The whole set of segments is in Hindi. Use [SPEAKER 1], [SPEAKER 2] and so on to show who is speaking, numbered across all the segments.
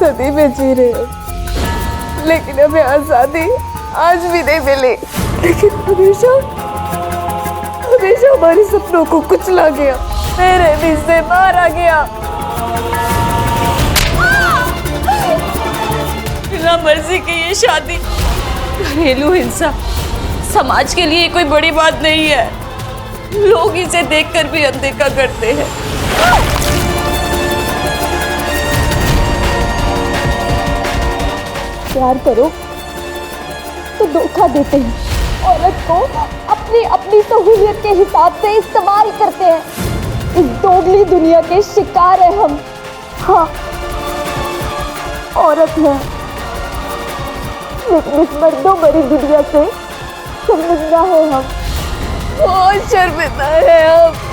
[SPEAKER 1] सदी में जी रहे हैं, लेकिन हमें आजादी आज भी नहीं मिली। लेकिन हमेशा हमेशा हमारे सपनों को कुचला गया, बेरहमी से मारा गया।
[SPEAKER 2] बिना मर्जी की ये शादी, घरेलू हिंसा समाज के लिए कोई बड़ी बात नहीं है। लोग इसे देखकर भी अनदेखा करते हैं।
[SPEAKER 1] प्यार करो तो धोखा देते हैं, औरत को अपनी अपनी सहूलियत के हिसाब से इस्तेमाल करते हैं। इस दोगली दुनिया के शिकार हैं हम। हाँ, औरत है, लेकिन इस मर्दों भरी दुनिया से शर्मिंदा है हम, बहुत शर्मिंदा है हम।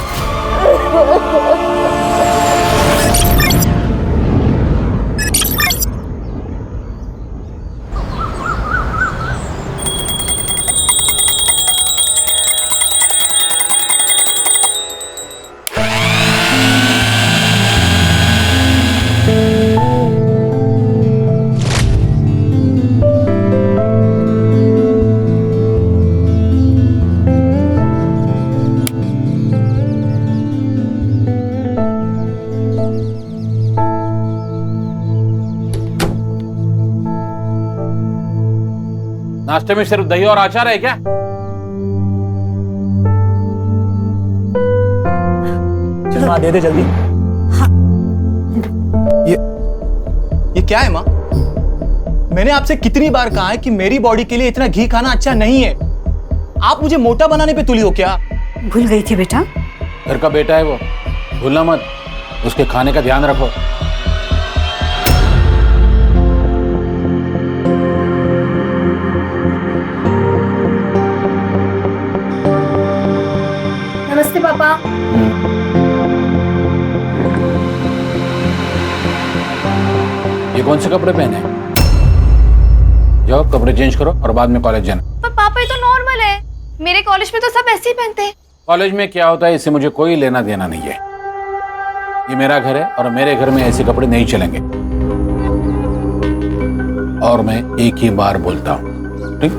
[SPEAKER 3] नाश्ते में सिर्फ दही और अचार है क्या?
[SPEAKER 4] चल माँ, दे दे जल्दी।
[SPEAKER 5] हाँ।
[SPEAKER 4] ये क्या है माँ? मैंने आपसे कितनी बार कहा है कि मेरी बॉडी के लिए इतना घी खाना अच्छा नहीं है। आप मुझे मोटा बनाने पे तुली हो क्या?
[SPEAKER 5] भूल गई थी बेटा।
[SPEAKER 3] घर का बेटा है वो, भूलना मत। उसके खाने का ध्यान रखो।
[SPEAKER 1] नमस्ते पापा।
[SPEAKER 3] ये कौन से कपड़े पहने हैं? जाओ कपड़े चेंज करो और बाद में कॉलेज जाना।
[SPEAKER 6] पर पापा ये तो नॉर्मल है, मेरे कॉलेज में तो सब ऐसे ही पहनते हैं।
[SPEAKER 3] कॉलेज में क्या होता है इससे मुझे कोई लेना देना नहीं है। ये मेरा घर है और मेरे घर में ऐसे कपड़े नहीं चलेंगे। और मैं एक ही बार बोलता हूँ, ठीक?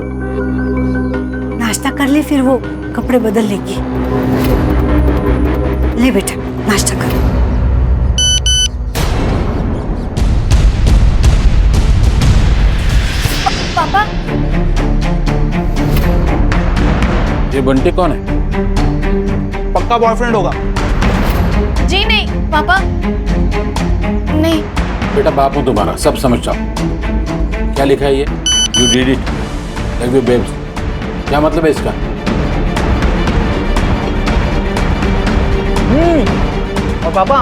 [SPEAKER 5] नाश्ता कर ले, फिर वो कपड़े बदल लेगी। ले बेटा, नाश्ता कर।
[SPEAKER 6] पापा,
[SPEAKER 3] ये बंटी कौन है?
[SPEAKER 4] पक्का बॉयफ्रेंड होगा।
[SPEAKER 6] जी नहीं पापा, नहीं।
[SPEAKER 3] बेटा बाप हूं तुम्हारा, सब समझ जाओ। क्या लिखा है ये? You did it, love you babes. क्या मतलब है इसका?
[SPEAKER 4] और पापा,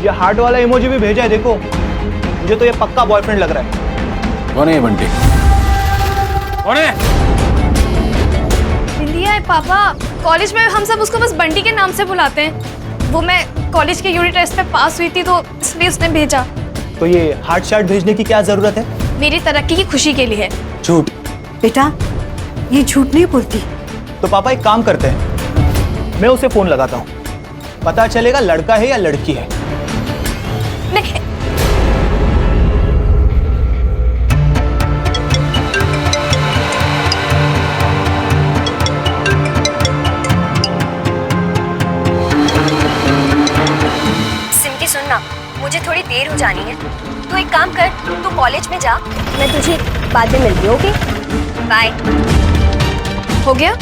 [SPEAKER 4] ये हार्ट वाला इमोजी भी भेजा है, देखो। मुझे तो ये पक्का बॉयफ्रेंड लग रहा है।
[SPEAKER 3] कौन है ये बंटी? कौन है?
[SPEAKER 6] बिंदिया है पापा। कॉलेज में हम सब उसको बस बंटी के नाम से बुलाते हैं। वो मैं कॉलेज के यूनिट टेस्ट में पास हुई थी, तो इसलिए उसने भेजा।
[SPEAKER 4] तो ये हार्ट शार्ट भेजने की क्या जरूरत है?
[SPEAKER 6] मेरी तरक्की की खुशी के लिए।
[SPEAKER 4] झूठ।
[SPEAKER 5] बेटा, ये झूठ नहीं बोलती।
[SPEAKER 4] तो पापा एक काम करते हैं, मैं उसे फोन लगाता हूँ, पता चलेगा लड़का है या लड़की है।
[SPEAKER 6] नहीं।
[SPEAKER 7] सिमटी सुनना, मुझे थोड़ी देर हो जानी है। तू एक काम कर, तू कॉलेज में जा, मैं तुझे बाद में मिलती हूँ। Okay, bye.
[SPEAKER 6] हो गया?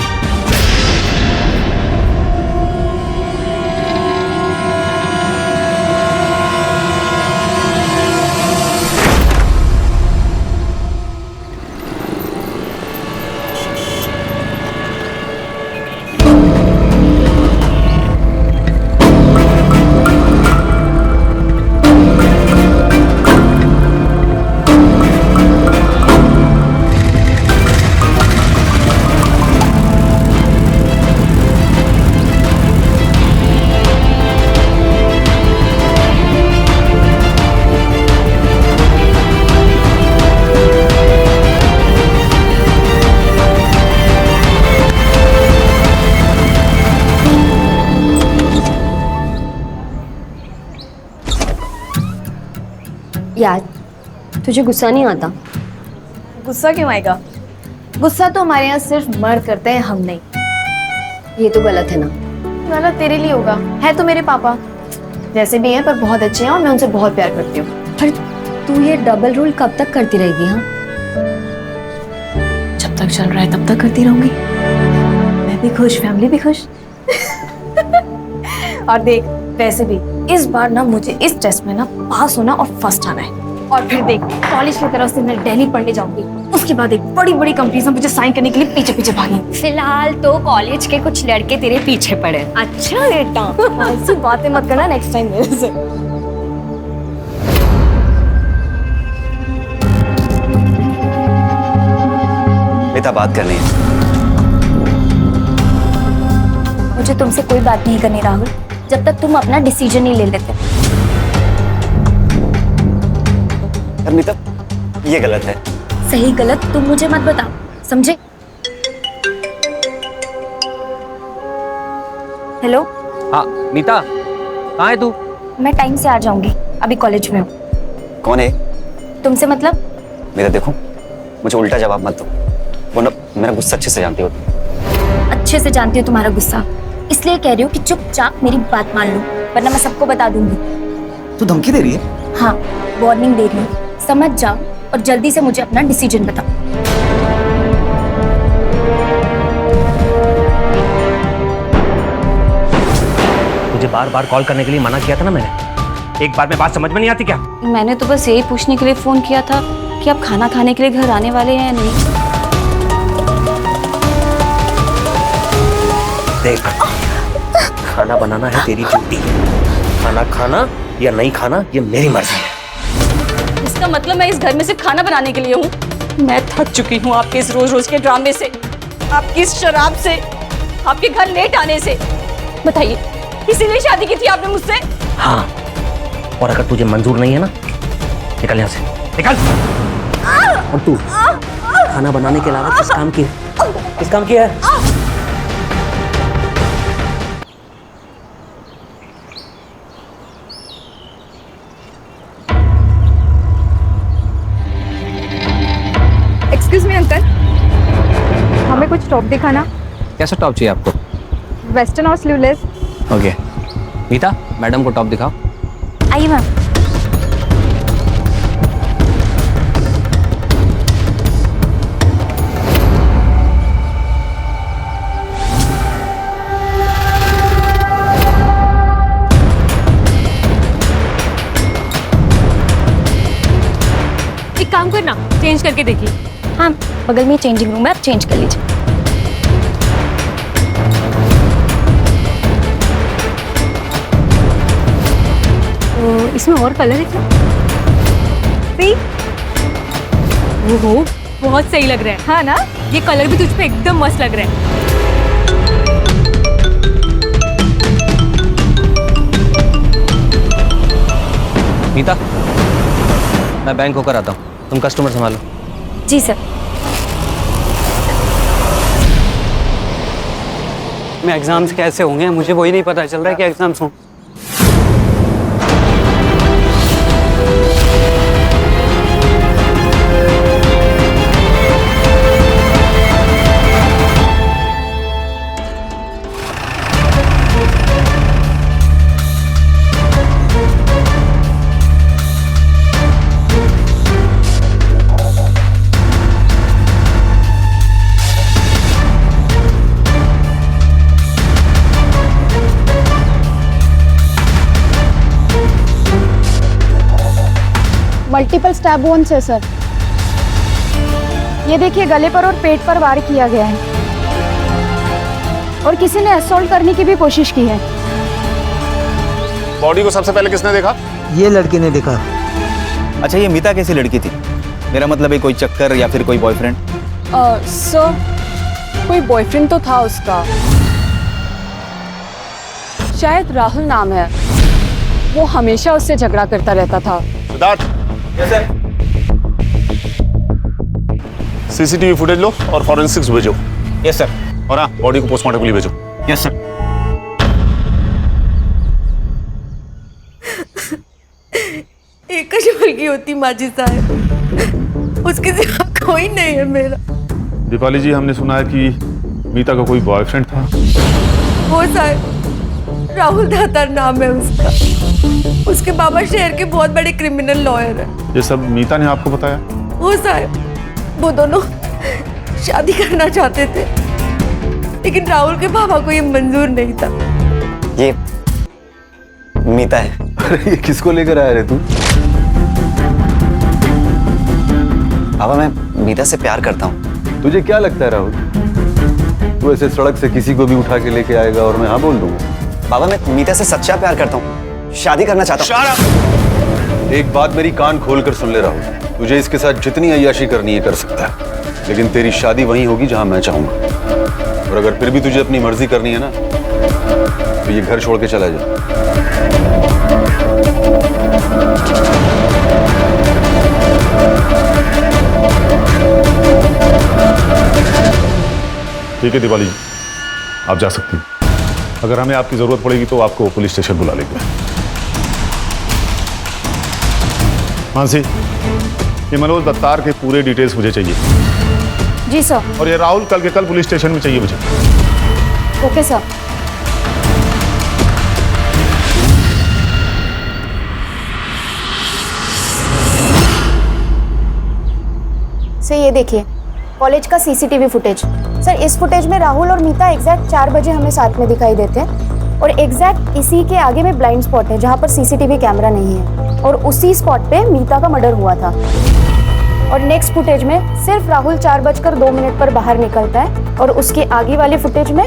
[SPEAKER 7] तुझे गुस्सा नहीं आता?
[SPEAKER 6] गुस्सा क्यों आएगा? गुस्सा तो हमारे यहाँ सिर्फ मर्द करते हैं, हम नहीं।
[SPEAKER 7] ये तो गलत है ना।
[SPEAKER 6] गलत तेरे लिए होगा, है तो मेरे पापा जैसे भी हैं पर बहुत अच्छे हैं और मैं उनसे बहुत प्यार करती हूँ।
[SPEAKER 7] पर तू ये डबल रोल कब तक करती रहेगी? हाँ,
[SPEAKER 6] जब तक चल रहा है तब तक करती रहूंगी। मैं भी खुश, फैमिली भी खुश। और देख, वैसे भी इस बार ना मुझे इस टेस्ट में ना पास होना और फर्स्ट आना है। और फिर देख, कॉलेज की तरफ से मैं दिल्ली पढ़ने जाऊंगी। उसके बाद एक बड़ी बड़ी कंपनी से मुझे साइन करने के लिए पीछे पीछे भागेंगी।
[SPEAKER 7] फिलहाल तो कॉलेज के कुछ लड़के तेरे पीछे पड़े।
[SPEAKER 6] अच्छा बेटा, ऐसी बातें मत करना नेक्स्ट टाइम मेरे से।
[SPEAKER 8] बेटा बात करनी है।
[SPEAKER 7] मुझे तुमसे कोई बात नहीं करनी राहुल, जब तक तुम अपना डिसीजन नहीं ले लेते।
[SPEAKER 8] मीता, ये गलत है।
[SPEAKER 7] सही गलत तुम मुझे मत बताओ, समझे? हेलो।
[SPEAKER 9] हाँ मीता, कहाँ है तू?
[SPEAKER 7] मैं टाइम से आ जाऊंगी, अभी कॉलेज में हूँ।
[SPEAKER 8] कौन है?
[SPEAKER 7] तुमसे मतलब?
[SPEAKER 8] मीता देखो, मुझे उल्टा जवाब मत दो, वरना मेरा गुस्सा अच्छे से जानती हो।
[SPEAKER 7] अच्छे से जानती हूँ तुम्हारा गुस्सा, इसलिए कह रही हूँ कि चुपचाप मेरी बात मान लो, वरना मैं सबको बता दूंगी।
[SPEAKER 8] तू धमकी दे रही है?
[SPEAKER 7] हाँ, वार्निंग दे रही हूँ, समझ जाओ और जल्दी से मुझे अपना डिसीजन बताओ।
[SPEAKER 9] तुझे बार बार कॉल करने के लिए मना किया था ना मैंने। एक बार में बात समझ में नहीं आती क्या?
[SPEAKER 2] मैंने तो बस यही पूछने के लिए फोन किया था कि आप खाना खाने के लिए घर आने वाले हैं या नहीं।
[SPEAKER 9] देख, खाना बनाना है तेरी ड्यूटी, खाना खाना या नहीं खाना ये मेरी मर्जी है।
[SPEAKER 2] इसका मतलब मैं इस घर में सिर्फ खाना बनाने के लिए हूँ? मैं थक चुकी हूँ आपके इस रोज रोज के ड्रामे से, आपकी इस शराब से, आपके घर लेट आने से। बताइए, इसीलिए शादी की थी आपने मुझसे?
[SPEAKER 9] हाँ, और अगर तुझे मंजूर नहीं है ना, निकल यहाँ से, निकल। और तू खाना बनाने के अलावा किस काम की है?
[SPEAKER 6] एक्सक्यूज मी अंकल, हमें कुछ टॉप दिखाना।
[SPEAKER 9] कैसा टॉप चाहिए आपको?
[SPEAKER 6] वेस्टर्न और स्लीवलेस।
[SPEAKER 9] ओके मीता, मैडम को टॉप दिखाओ।
[SPEAKER 7] आइए मैम।
[SPEAKER 2] एक काम करना, चेंज करके देखिए।
[SPEAKER 7] हाँ, बगल में चेंजिंग रूम है, आप चेंज कर लीजिए।
[SPEAKER 2] तो इसमें और कलर है क्या? ओहो, बहुत सही लग रहा है। हाँ ना, ये कलर भी तुझ पे एकदम मस्त लग रहा है।
[SPEAKER 9] मीता, मैं बैंक होकर आता हूँ, तुम कस्टमर संभालो।
[SPEAKER 7] जी सर।
[SPEAKER 10] में एग्जाम्स कैसे होंगे मुझे वही नहीं पता चल रहा है कि एग्जाम्स हों।
[SPEAKER 1] मल्टीपल स्टैब वुंड्स है सर। ये देखिए, गले पर और पेट पर वार किया गया है और किसी ने असॉल्ट करने की भी कोशिश की है।
[SPEAKER 3] बॉडी को सबसे पहले किसने देखा?
[SPEAKER 4] ये लड़के ने देखा।
[SPEAKER 8] अच्छा, ये मीता कैसी लड़की थी? मेरा मतलब है कोई चक्कर या फिर कोई बॉयफ्रेंड?
[SPEAKER 1] सर, कोई बॉयफ्रेंड तो था उसका, शायद राहुल नाम है। वो हमेशा उससे झगड़ा करता रहता था।
[SPEAKER 3] सिद्धार्थ, सीसीटीवी फुटेज लो और फॉरेंसिक्स भेजो।
[SPEAKER 8] Yes sir.
[SPEAKER 3] और हाँ, बॉडी को पोस्टमार्टम के लिए भेजो।
[SPEAKER 8] Yes sir.
[SPEAKER 2] एक जो
[SPEAKER 1] राहुल की होती माजी साहब, उसके सिवा कोई नहीं है मेरा।
[SPEAKER 11] दीपाली जी, हमने सुना है कि मीता का कोई बॉयफ्रेंड था।
[SPEAKER 1] वो साहब राहुल दातार नाम है उसका। उसके बाबा शहर के बहुत बड़े क्रिमिनल लॉयर है।
[SPEAKER 11] ये सब मीता ने आपको बताया?
[SPEAKER 1] वो साहब, वो दोनों शादी करना चाहते थे, लेकिन राहुल के पापा को ये मंजूर नहीं था।
[SPEAKER 8] ये मीता है।
[SPEAKER 12] अरे ये किसको लेकर आया रे तू?
[SPEAKER 8] पापा, मैं मीता से प्यार करता हूँ।
[SPEAKER 12] तुझे क्या लगता है राहुल, तू ऐसे सड़क से किसी को भी उठा के लेके आएगा और मैं हाँ बोल दूंगा?
[SPEAKER 8] बाबा, मैं मीता से सच्चा प्यार करता हूँ, शादी करना चाहता हूँ।
[SPEAKER 12] एक बात मेरी कान खोल कर सुन ले राहुल, तुझे इसके साथ जितनी अय्याशी करनी है कर सकता है, लेकिन तेरी शादी वहीं होगी जहां मैं चाहूंगा। और अगर फिर भी तुझे अपनी मर्जी करनी है ना, तो ये घर छोड़ के चला जा।
[SPEAKER 11] ठीक है दीपाली जी, आप जा सकती हैं। अगर हमें आपकी जरूरत पड़ेगी तो आपको पुलिस स्टेशन बुला लेंगे। मानसी, ये मनोज दत्तार के पूरे डिटेल्स मुझे चाहिए।
[SPEAKER 6] जी सर।
[SPEAKER 11] और ये राहुल कल के कल पुलिस स्टेशन में चाहिए मुझे।
[SPEAKER 6] Okay sir.
[SPEAKER 13] सर ये देखिए, कॉलेज का सीसीटीवी फुटेज। सर इस फुटेज में राहुल और मीता एग्जैक्ट 4 बजे हमें साथ में दिखाई देते हैं, और एग्जैक्ट इसी के आगे में ब्लाइंड स्पॉट है जहाँ पर सीसीटीवी कैमरा नहीं है, और उसी स्पॉट पे मीता का मर्डर हुआ था। और नेक्स्ट फुटेज में सिर्फ राहुल 4:02 पर बाहर निकलता है, और उसके आगे वाले फुटेज में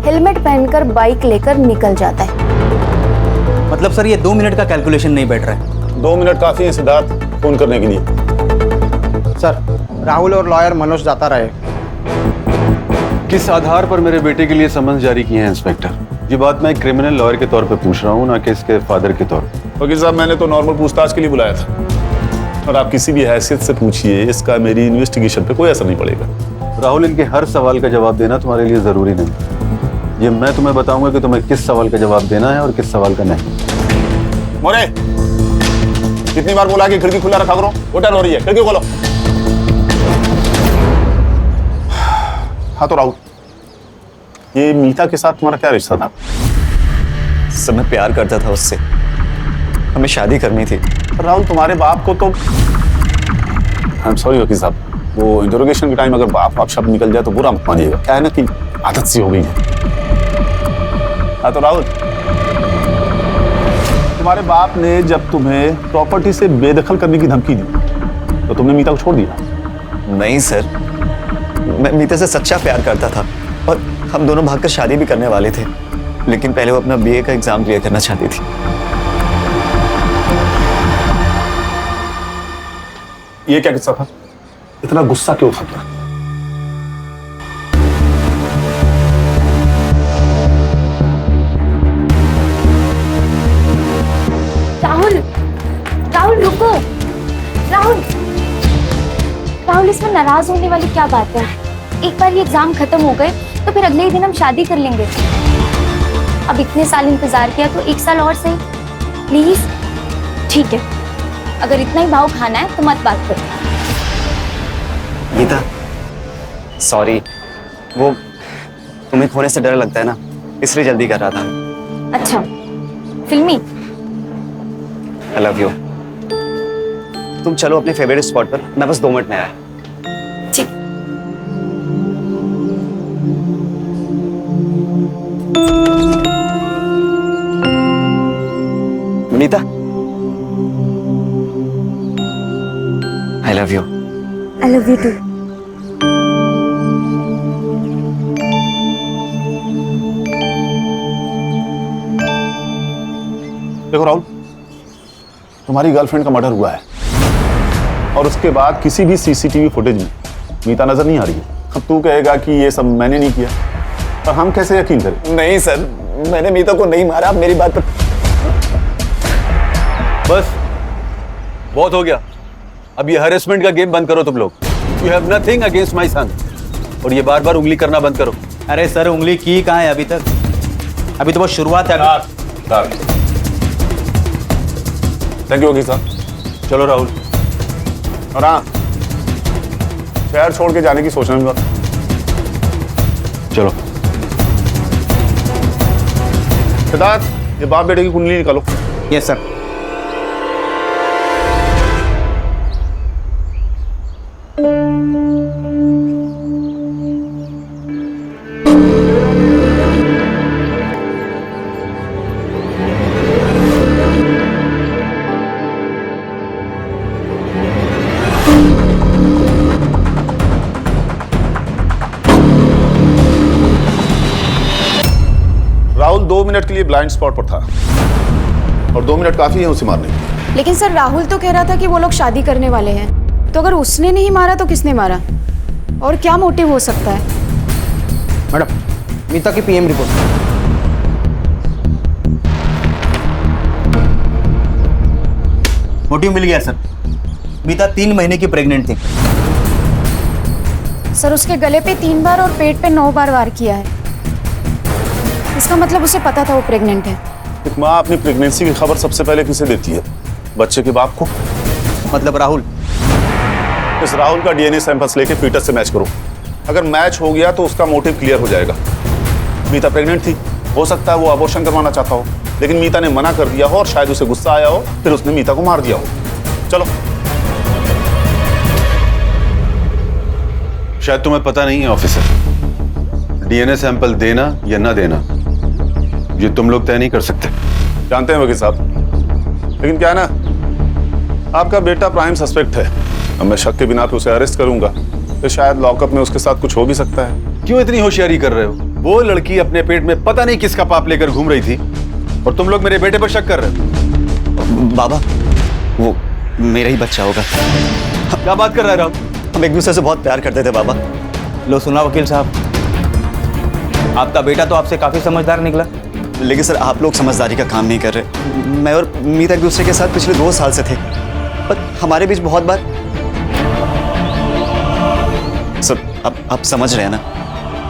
[SPEAKER 13] हेलमेट पहनकर बाइक लेकर निकल जाता है।
[SPEAKER 8] मतलब सर ये 2 मिनट का कैलकुलेशन नहीं बैठ रहा है।
[SPEAKER 11] 2 मिनट काफी है सिद्धार्थ फोन करने के लिए।
[SPEAKER 4] सर, राहुल और लॉयर मनोज दाता रहे।
[SPEAKER 12] किस आधार पर मेरे बेटे के लिए समन्स जारी किए हैं इंस्पेक्टर? ये बात मैं एक क्रिमिनल लॉयर के तौर पे पूछ रहा हूँ, ना कि इसके फादर के तौर पे।
[SPEAKER 11] वकील साहब, मैंने तो नॉर्मल पूछताछ के लिए बुलाया था, और आप किसी भी हैसियत से पूछिए, इसका मेरी इन्वेस्टिगेशन पे कोई असर नहीं पड़ेगा।
[SPEAKER 12] राहुल, इनके हर सवाल का जवाब देना तुम्हारे लिए जरूरी नहीं। ये मैं तुम्हें बताऊंगा कि तुम्हें किस सवाल का जवाब देना है और किस सवाल का नहीं।
[SPEAKER 11] मोरे, कितनी बार बोला कि खिड़की खुला रखा करो? होटल हो रही है, खिड़की खोलो। हाँ तो राहुल, ये मीता के साथ तुम्हारा क्या रिश्ता था?
[SPEAKER 8] सर मैं प्यार करता था उससे, हमें शादी करनी थी।
[SPEAKER 11] राहुल, तुम्हारे बाप को तो, आई एम सॉरी वकील साहब, वो इंटरोगेशन के टाइम अगर बाप शब्द निकल जाए तो बुरा मत मानिएगा, क्या है ना कि आदत सी हो गई है। हाँ तो राहुल, तुम्हारे बाप ने जब तुम्हें प्रॉपर्टी से बेदखल करने की धमकी दी तो तुमने मीता को छोड़ दिया?
[SPEAKER 8] नहीं सर, मैं मीता से सच्चा प्यार करता था, और हम दोनों भागकर शादी भी करने वाले थे, लेकिन पहले वो अपना बीए का एग्जाम क्लियर करना चाहती थी।
[SPEAKER 11] ये क्या किस्सा था? इतना गुस्सा क्यों था?
[SPEAKER 6] राहुल, राहुल रुको। राहुल, राहुल इसमें नाराज होने वाली क्या बात है? एक बार ये एग्जाम खत्म हो गए तो फिर अगले ही दिन हम शादी कर लेंगे। अब इतने साल इंतजार किया तो 1 साल और सही, प्लीज। ठीक है, अगर इतना ही भाव खाना है तो मत बात करो।
[SPEAKER 8] गीता, सॉरी, वो तुम्हें खोने से डर लगता है ना, इसलिए जल्दी कर रहा था।
[SPEAKER 6] अच्छा, फिल्मी।
[SPEAKER 8] आई लव यू। तुम चलो अपने फेवरेट स्पॉट पर, मैं बस 2 मिनट में आया।
[SPEAKER 6] ठीक।
[SPEAKER 8] Meeta, I love you.
[SPEAKER 13] I love you too.
[SPEAKER 11] देखो राहुल, तुम्हारी गर्लफ्रेंड का मर्डर हुआ है, और उसके बाद किसी भी सीसीटीवी फुटेज में मीता नजर नहीं आ रही है। अब तू कहेगा कि ये सब मैंने नहीं किया, पर हम कैसे यकीन करें?
[SPEAKER 8] नहीं सर, मैंने मीता को नहीं मारा, आप मेरी बात पर।
[SPEAKER 12] बस बहुत हो गया, अब ये हैरेसमेंट का गेम बंद करो तुम लोग। You have nothing against my son, और ये बार बार उंगली करना बंद करो।
[SPEAKER 8] अरे सर, उंगली की कहाँ है अभी तक? अभी तो बहुत शुरुआत है।
[SPEAKER 11] थैंक यू वकील साहब,
[SPEAKER 12] चलो राहुल।
[SPEAKER 11] और हाँ, शहर छोड़ के जाने की सोचना भी मत।
[SPEAKER 12] चलो।
[SPEAKER 11] सिद्धार्थ, ये बाप बेटे की कुंडली निकालो।
[SPEAKER 4] Yes sir.
[SPEAKER 11] राहुल 2 मिनट के लिए ब्लाइंड स्पॉट पर था और 2 मिनट काफी है उसे मारने के लिए।
[SPEAKER 13] लेकिन सर राहुल तो कह रहा था कि वो लोग शादी करने वाले हैं, तो अगर उसने नहीं मारा तो किसने मारा? और क्या मोटिव हो सकता है?
[SPEAKER 4] मैडम, मीता की पीएम रिपोर्ट। मोटिव मिल गया सर। मीता 3 महीने की प्रेग्नेंट थी।
[SPEAKER 13] सर उसके गले पे 3 बार और पेट पे 9 बार वार किया है। इसका मतलब उसे पता था वो प्रेग्नेंट है।
[SPEAKER 11] एक माँ अपनी प्रेगनेंसी की खबर सबसे पहले किसे देती है? बच्चे के बाप को।
[SPEAKER 4] मतलब राहुल।
[SPEAKER 11] इस राहुल का डीएनए सैंपल्स लेके फीटस से मैच करो। अगर मैच हो गया तो उसका मोटिव क्लियर हो जाएगा। मीता प्रेग्नेंट थी, हो सकता है वो अबॉर्शन करवाना चाहता हो, लेकिन मीता ने मना कर दिया हो और शायद उसे गुस्सा आया हो, फिर उसने मीता को मार दिया हो। चलो।
[SPEAKER 12] शायद तुम्हें पता नहीं है ऑफिसर, डीएनए सैंपल देना या ना देना ये तुम लोग तय नहीं कर सकते।
[SPEAKER 11] जानते हैं वकील साहब, लेकिन क्या है ना, आपका बेटा प्राइम सस्पेक्ट है। अब मैं शक के बिना पे उसे अरेस्ट करूंगा तो शायद लॉकअप में उसके साथ कुछ हो भी सकता है।
[SPEAKER 12] क्यों इतनी होशियारी कर रहे हो? वो लड़की अपने पेट में पता नहीं किसका पाप लेकर घूम रही थी और तुम लोग मेरे बेटे पर शक कर रहे हो।
[SPEAKER 8] बाबा, वो मेरा ही बच्चा होगा।
[SPEAKER 12] क्या बात कर रहा है राहुल?
[SPEAKER 8] हम एक दूसरे से बहुत प्यार करते थे बाबा।
[SPEAKER 4] लो सुना वकील साहब, आपका बेटा तो आपसे काफी समझदार निकला।
[SPEAKER 8] लेकिन सर आप लोग समझदारी का काम नहीं कर रहे। मैं और मीता एक दूसरे के साथ पिछले 2 साल से थे, पर हमारे बीच बहुत बार। सर आप समझ रहे हैं ना,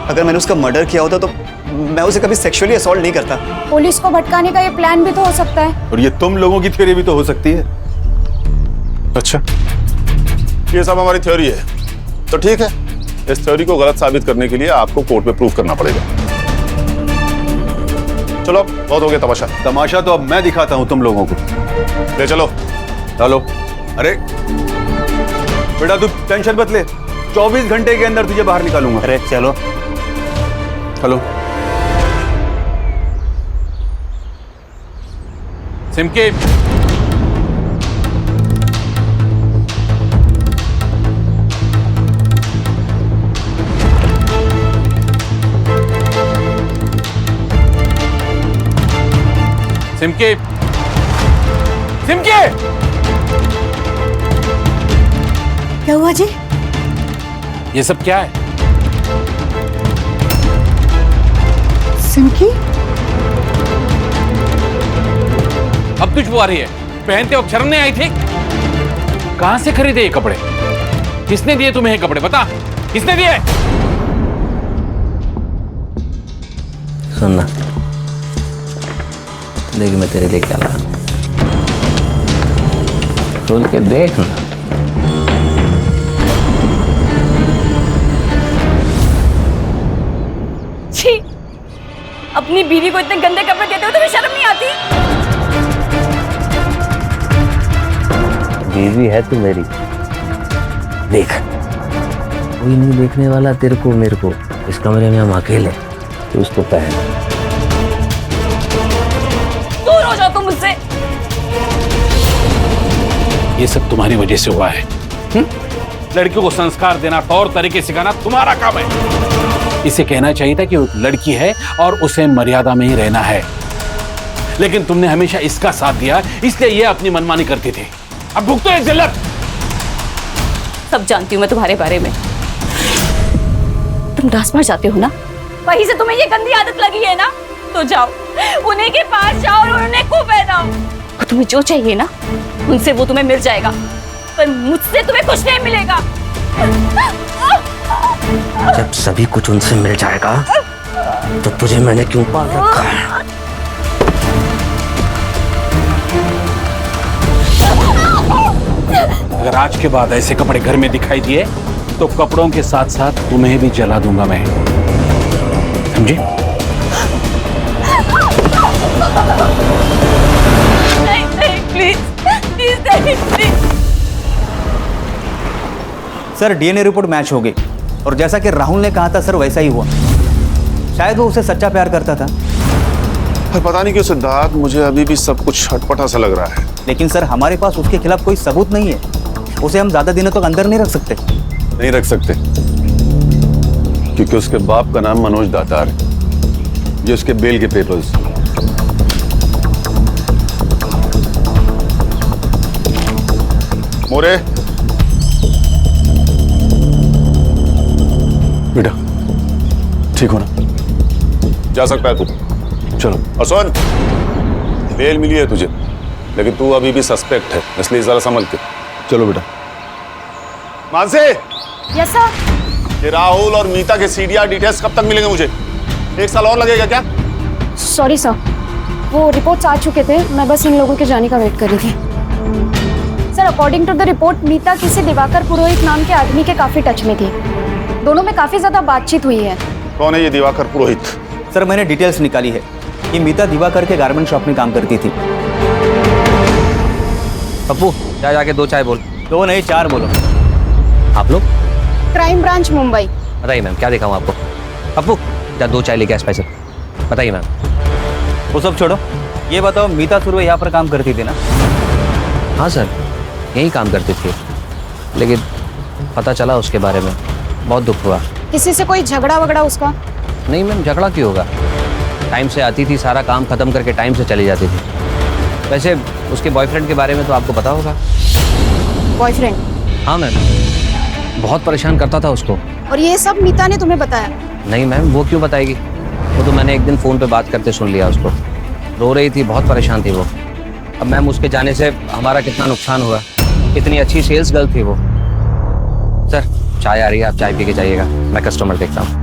[SPEAKER 8] अगर मैंने उसका मर्डर किया होता तो मैं उसे कभी सेक्सुअली असॉल्ट नहीं करता।
[SPEAKER 13] पुलिस को भटकाने का ये प्लान भी तो हो सकता है।
[SPEAKER 12] और ये तुम लोगों की थ्योरी भी तो हो सकती है।
[SPEAKER 11] अच्छा, ये सब हमारी थ्योरी है तो ठीक है। इस थ्योरी को गलत साबित करने के लिए आपको कोर्ट में प्रूफ करना पड़ेगा। चलो, बहुत हो गया तमाशा।
[SPEAKER 12] तमाशा तो अब मैं दिखाता हूं तुम लोगों को।
[SPEAKER 11] ले चलो।
[SPEAKER 12] चलो। अरे बेटा तू टेंशन मत ले, 24 घंटे के अंदर तुझे बाहर निकालूंगा।
[SPEAKER 4] अरे चलो।
[SPEAKER 12] चलो।
[SPEAKER 3] सिमके, सिमके, सिमके,
[SPEAKER 5] क्या हुआ जी?
[SPEAKER 3] ये सब क्या है?
[SPEAKER 5] सिमकी?
[SPEAKER 3] अब खुशबू आ रही है। पहनते वक्त शर्म नहीं आई थी? कहां से खरीदे ये कपड़े? किसने दिए तुम्हें ये कपड़े? बता, किसने दिए?
[SPEAKER 9] सुनना, देख मैं तेरे लिए क्या लाया। खोल के देख ना।
[SPEAKER 2] छी, अपनी बीवी को इतने गंदे कपड़े देते हो तुम्हें शर्म नहीं आती?
[SPEAKER 9] बीवी है तू मेरी। देख, कोई नहीं देखने वाला तेरे को मेरे को। इस कमरे में हम अकेले, तो उसको पहन।
[SPEAKER 2] दूर हो जाओ तुम मुझसे।
[SPEAKER 3] ये सब तुम्हारी वजह से हुआ है। लड़कियों को संस्कार देना, तौर तरीके सिखाना तुम्हारा काम है। इसे कहना चाहिए था कि वो लड़की है और उसे मर्यादा में ही रहना है, लेकिन तुमने हमेशा इसका साथ दिया, इसलिए ये अपनी मनमानी करती थी। अब भुगतो एक जिल्लत।
[SPEAKER 2] सब जानती हूँ मैं तुम्हारे बारे में। तुम राजमार जाते हो ना, वहीं से तुम्हें ये गंदी आदत लगी है ना, तो जाओ उन्हीं के पास जाओ और उन्हें को पहनाओ। और तुम्हें जो चाहिए ना, उनसे वो तुम्हें मिल जाएगा, पर मुझसे तुम्हें कुछ नहीं मिलेगा।
[SPEAKER 9] जब सभी कुछ उनसे मिल जाएगा, तो तुझे मैंने क्यों पाल रखा है?
[SPEAKER 3] अगर आज के बाद ऐसे कपड़े घर में दिखाई दिए तो कपड़ों के साथ साथ तुम्हें भी जला दूंगा मैं, समझी?
[SPEAKER 2] नहीं नहीं प्लीज प्लीज नहीं please.
[SPEAKER 4] Sir DNA report match हो गई और जैसा कि राहुल ने कहा था सर वैसा ही हुआ। शायद वो उसे सच्चा प्यार करता था।
[SPEAKER 11] पर पता नहीं क्यों सिद्धार्थ, मुझे अभी भी सब कुछ छटपटा सा लग रहा है।
[SPEAKER 4] लेकिन सर हमारे पास उसके खिलाफ कोई सबूत नहीं है, उसे हम ज्यादा दिनों तक अंदर नहीं रख सकते।
[SPEAKER 12] नहीं रख सकते क्योंकि उसके बाप का नाम मनोज दातार है। ये उसके बेल के पेपर्स।
[SPEAKER 11] मोरे
[SPEAKER 12] बेटा ठीक हो ना?
[SPEAKER 11] जा सकता है तू,
[SPEAKER 12] चलो।
[SPEAKER 11] और सुन, बेल मिली है तुझे, लेकिन तू अभी भी सस्पेक्ट है, इसलिए जरा समझ के
[SPEAKER 12] चलो बेटा।
[SPEAKER 11] Mansi,
[SPEAKER 13] yes sir.
[SPEAKER 11] ये राहुल और मीता के सीडीआर डिटेल्स कब तक मिलेंगे मुझे? 1 साल और लगेगा क्या?
[SPEAKER 13] सॉरी सर, वो रिपोर्ट्स आ चुके थे, मैं बस इन लोगों के जाने का वेट कर रही थी। Sir according to the report Meeta किसी दिवाकर पुरोहित नाम के आदमी के काफी टच में थी, दोनों में काफी ज्यादा बातचीत हुई है।
[SPEAKER 11] कौन है ये दिवाकर पुरोहित?
[SPEAKER 4] सर मैंने डिटेल्स निकाली है कि मीता दिवाकर के गारमेंट शॉप में काम करती थी।
[SPEAKER 9] पप्पू जा जाके 2 चाय बोल।
[SPEAKER 4] 2 नहीं 4 बोलो।
[SPEAKER 9] आप लोग?
[SPEAKER 13] Crime branch Mumbai.
[SPEAKER 9] बताइए मैम क्या दिखाऊं आपको? पप्पू जा 2 चाय लेके आ स्पेशल। बताइए मैम।
[SPEAKER 4] वो सब छोड़ो, ये बताओ मीता सुरवे यहाँ पर काम करती थी ना?
[SPEAKER 9] हाँ सर यही काम करती थी, लेकिन पता चला उसके बारे में, बहुत दुख हुआ।
[SPEAKER 13] किसी से कोई झगड़ा वगड़ा उसका?
[SPEAKER 9] नहीं मैम, झगड़ा क्यों होगा? टाइम से आती थी, सारा काम खत्म करके टाइम से चली जाती थी। वैसे उसके बॉयफ्रेंड के बारे में तो आपको पता होगा।
[SPEAKER 13] बॉयफ्रेंड?
[SPEAKER 9] हाँ मैम, बहुत परेशान करता था उसको।
[SPEAKER 13] और ये सब मीता ने तुम्हें बताया?
[SPEAKER 9] नहीं मैम, वो क्यों बताएगी? वो तो मैंने एक दिन फ़ोन पे बात करते सुन लिया उसको। रो रही थी, बहुत परेशान थी वो। अब मैम उसके जाने से हमारा कितना नुकसान हुआ। इतनी अच्छी सेल्स गर्ल थी वो। सर चाय आ रही है, आप चाय पी के जाइएगा, मैं कस्टमर देखता हूँ।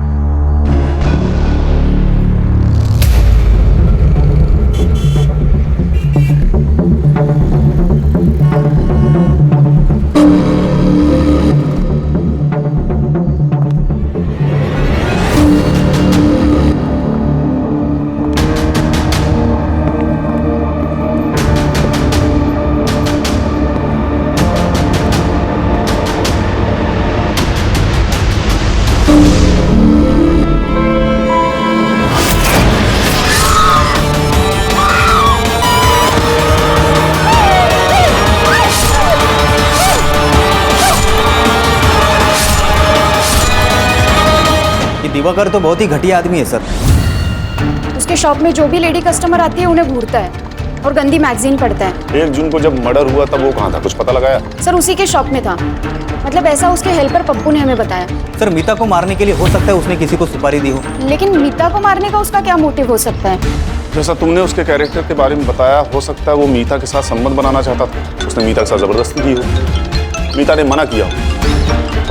[SPEAKER 4] दिवाकर तो बहुत ही घटिया आदमी है सर।
[SPEAKER 13] उसके शॉप में जो भी लेडी कस्टमर आती है उन्हें घूरता है और गंदी मैगजीन पढ़ता है।
[SPEAKER 11] 1 जून को जब मर्डर हुआ तब वो कहाँ था, कुछ पता लगाया?
[SPEAKER 13] सर उसी के शॉप में था, मतलब ऐसा उसके हेल्पर पप्पू ने हमें बताया।
[SPEAKER 4] सर मीता को मारने के लिए हो सकता है उसने किसी को सुपारी दी हो।
[SPEAKER 13] लेकिन मीता को मारने का उसका क्या मोटिव हो सकता है?
[SPEAKER 11] जैसा तुमने उसके कैरेक्टर के बारे में बताया, हो सकता है वो मीता के साथ संबंध बनाना चाहता था, उसने मीता के साथ जबरदस्ती की हो, मीता ने मना किया हो,